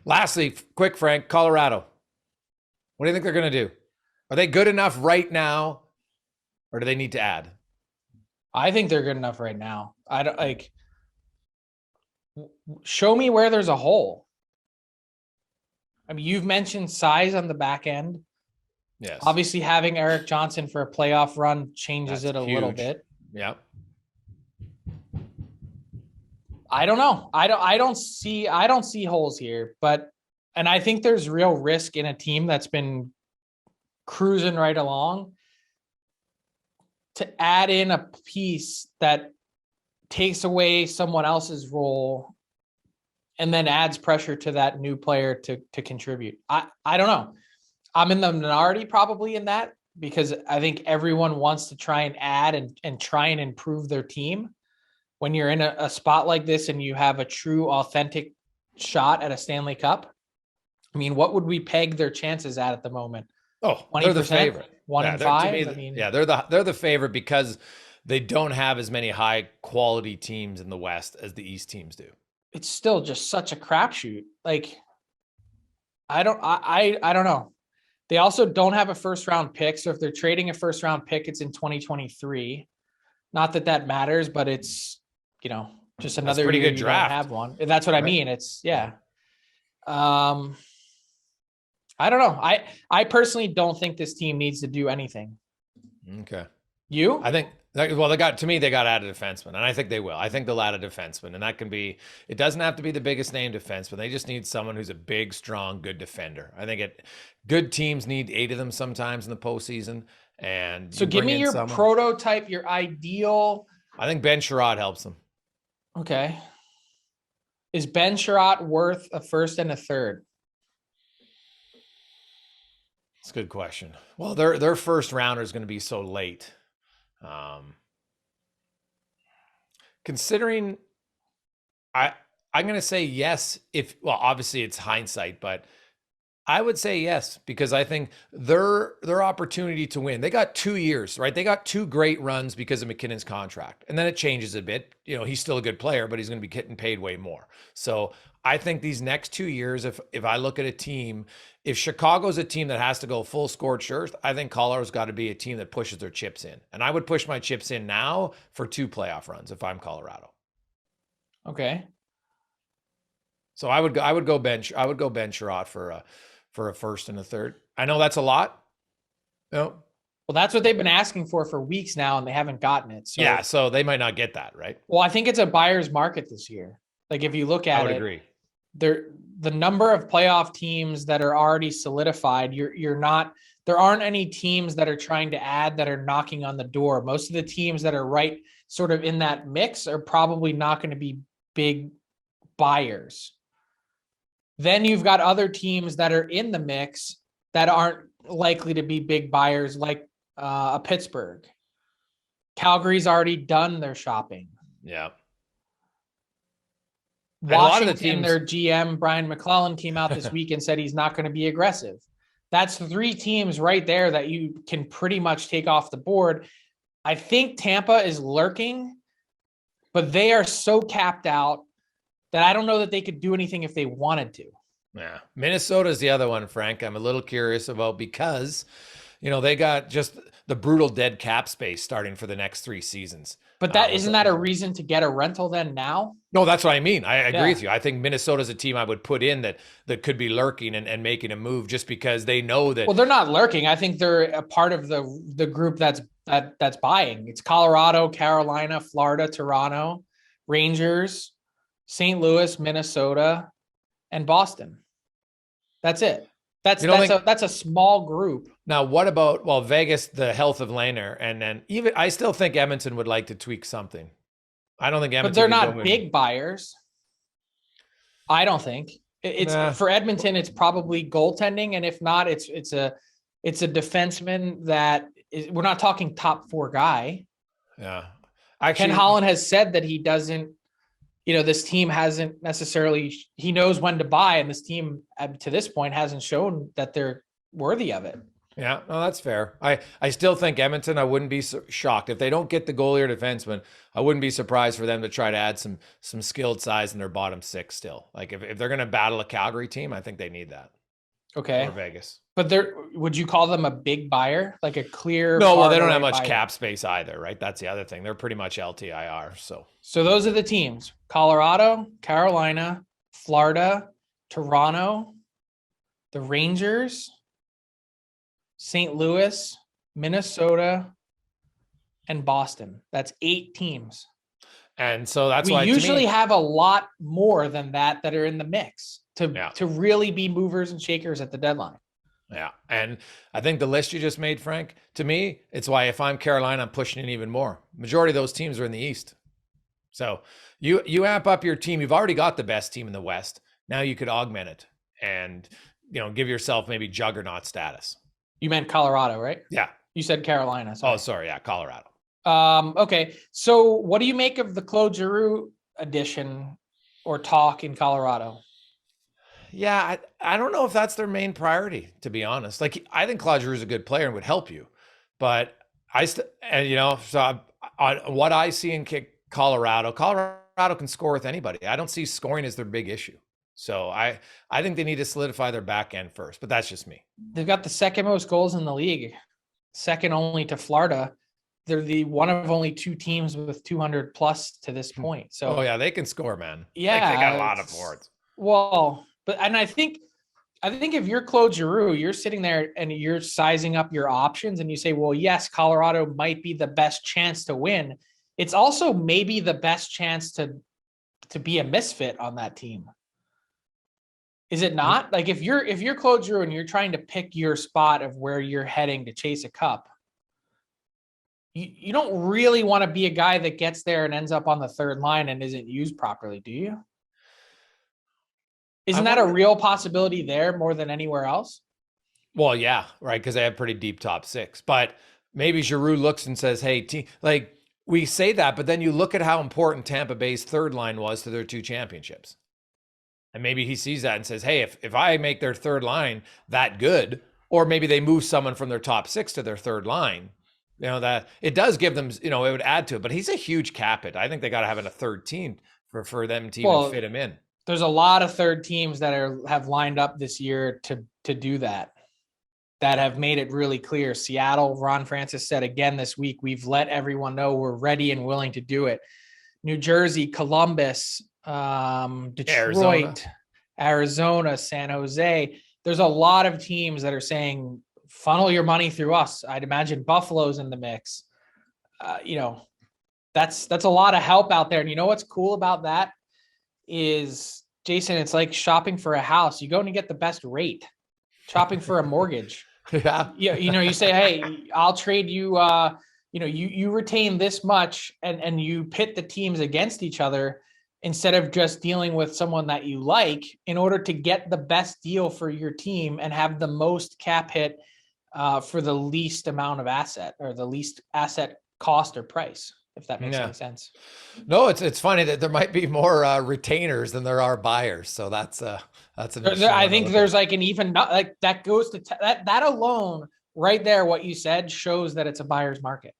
Lastly, quick, Frank, Colorado. What do you think they're going to do? Are they good enough right now, or do they need to add? I think they're good enough right now. I don't like. Show me where there's a hole. I mean, you've mentioned size on the back end. Yes. Obviously, having Eric Johnson for a playoff run changes it a little bit. Yeah. I don't know. I don't see holes here, and I think there's real risk in a team that's been cruising right along to add in a piece that takes away someone else's role and then adds pressure to that new player to contribute. I don't know. I'm in the minority probably in that, because I think everyone wants to try and add and try and improve their team. When you're in a spot like this and you have a true authentic shot at a Stanley Cup, I mean, what would we peg their chances at the moment? Oh, they're the favorite. 1 in 5. I mean, yeah, they're the favorite because they don't have as many high quality teams in the West as the East teams do. It's still just such a crapshoot. Like, I don't know. They also don't have a first round pick. So if they're trading a first round pick, it's in 2023. Not that that matters, but it's, just another pretty year good you draft. don't have one. That's what I mean. It's I don't know. I personally don't think this team needs to do anything. Okay. You? I think, well, they got to add a defenseman, and I think they will. I think they'll add a defenseman, and that can be, it doesn't have to be the biggest name defenseman. They just need someone who's a big, strong, good defender. I think good teams need 8 of them sometimes in the postseason. And so give me your prototype, your ideal. I think Ben Sherratt helps them. Okay. Is Ben Sherratt worth a first and a third? That's a good question. Well, their first rounder is going to be so late. Considering, I'm going to say yes. Obviously it's hindsight, but I would say yes, because I think their opportunity to win, they got 2 years, right? They got 2 great runs because of McKinnon's contract. And then it changes a bit. He's still a good player, but he's going to be getting paid way more. So I think these next 2 years, if I look at a team, if Chicago's a team that has to go full scorched earth, I think Colorado's got to be a team that pushes their chips in. And I would push my chips in now for 2 playoff runs if I'm Colorado. Okay. So I would go Ben Sherratt for a first and a third. I know that's a lot. Well, that's what they've been asking for weeks now, and they haven't gotten it. So yeah, so they might not get that, right? Well, I think it's a buyer's market this year. Like, if you look at it, I would agree. The number of playoff teams that are already solidified, there aren't any teams that are trying to add that are knocking on the door. Most of the teams that are right sort of in that mix are probably not going to be big buyers. Then you've got other teams that are in the mix that aren't likely to be big buyers, like a Pittsburgh. Calgary's already done their shopping. Yeah. Washington, a lot of the teams, their GM, Brian McClellan, came out this week and said he's not going to be aggressive. That's 3 teams right there that you can pretty much take off the board. I think Tampa is lurking, but they are so capped out that I don't know that they could do anything if they wanted to. Yeah. Minnesota's the other one, Frank, I'm a little curious about, because, they got just the brutal dead cap space starting for the next 3 seasons. But isn't that a reason to get a rental then now? No, that's what I mean. I agree with you. I think Minnesota's a team I would put in that could be lurking and making a move just because they know that. Well, they're not lurking. I think they're a part of the group that's buying. It's Colorado, Carolina, Florida, Toronto, Rangers, St. Louis, Minnesota, and Boston. That's it. That's a small group. Now, what about, Vegas, the health of Lehner, and then even I still think Edmonton would like to tweak something. I don't think Edmonton. But they're not big buyers. I don't think for Edmonton. It's probably goaltending, and if not, it's a defenseman that is. We're not talking top 4 guy. Yeah, Ken Holland has said that he doesn't. This team hasn't necessarily. He knows when to buy, and this team to this point hasn't shown that they're worthy of it. Yeah, no, that's fair. I still think Edmonton, I wouldn't be shocked if they don't get the goalie or defenseman. I wouldn't be surprised for them to try to add some skilled size in their bottom six still. Like if they're going to battle a Calgary team, I think they need that. Or Okay. Vegas. But would you call them a big buyer, like a clear No, well, far they and don't have away much buyer? cap space either, right? That's the other thing. They're pretty much LTIR. So So those are the teams: Colorado, Carolina, Florida, Toronto, the Rangers, St. Louis, Minnesota, and Boston. That's 8 teams. and so that's We why usually to me, have a lot more than that are in the mix yeah. to really be movers and shakers at the deadline. Yeah. And I think the list you just made, Frank, to me, it's why if I'm Carolina, I'm pushing in even more. Majority of those teams are in the East. So you amp up your team. You've already got the best team in the West. Now you could augment it and give yourself maybe juggernaut status. You meant Colorado, right? Yeah. You said Carolina. Sorry. Oh, sorry. Yeah, Colorado. Okay. So what do you make of the Claude Giroux addition or talk in Colorado? Yeah, I don't know if that's their main priority, to be honest. Like, I think Claude Giroux is a good player and would help you, but so on what I see in Colorado can score with anybody. I don't see scoring as their big issue. So I think they need to solidify their back end first, but that's just me. They've got the second most goals in the league, second only to Florida. They're the one of only 2 teams with 200 plus to this point. So, oh yeah, they can score, man. yeah, they got a lot of boards. Well, and I think if you're Claude Giroux, you're sitting there and you're sizing up your options and you say, well, yes, Colorado might be the best chance to win. It's also maybe the best chance to be a misfit on that team. Is it not? Like if you're Claude Giroux and you're trying to pick your spot of where you're heading to chase a cup, you don't really want to be a guy that gets there and ends up on the third line and isn't used properly, do you? Isn't that a real possibility there more than anywhere else? Well, yeah, right, because they have pretty deep top six. But maybe Giroux looks and says, hey, like we say that, but then you look at how important Tampa Bay's third line was to their 2 championships. And maybe he sees that and says, hey, if I make their third line that good, or maybe they move someone from their top 6 to their third line, that it does give them, it would add to it. But he's a huge cap hit. I think they got to have a third team for them to even fit him in. There's a lot of third teams that have lined up this year to do that have made it really clear. Seattle, Ron Francis said again this week, we've let everyone know we're ready and willing to do it. New Jersey, Columbus, Detroit, Arizona, San Jose. There's a lot of teams that are saying, funnel your money through us. I'd imagine Buffalo's in the mix. That's a lot of help out there. And you know what's cool about that is, Jason, it's like shopping for a house. You go and you get the best rate. Shopping for a mortgage. Yeah. You say, hey, I'll trade you, you retain this much and you pit the teams against each other instead of just dealing with someone that you like in order to get the best deal for your team and have the most cap hit for the least amount of asset or the least asset cost or price, if that makes any sense. No, it's funny that there might be more retainers than there are buyers. So that's an I think there's like an even like that goes to that alone right there. What you said shows that it's a buyer's market.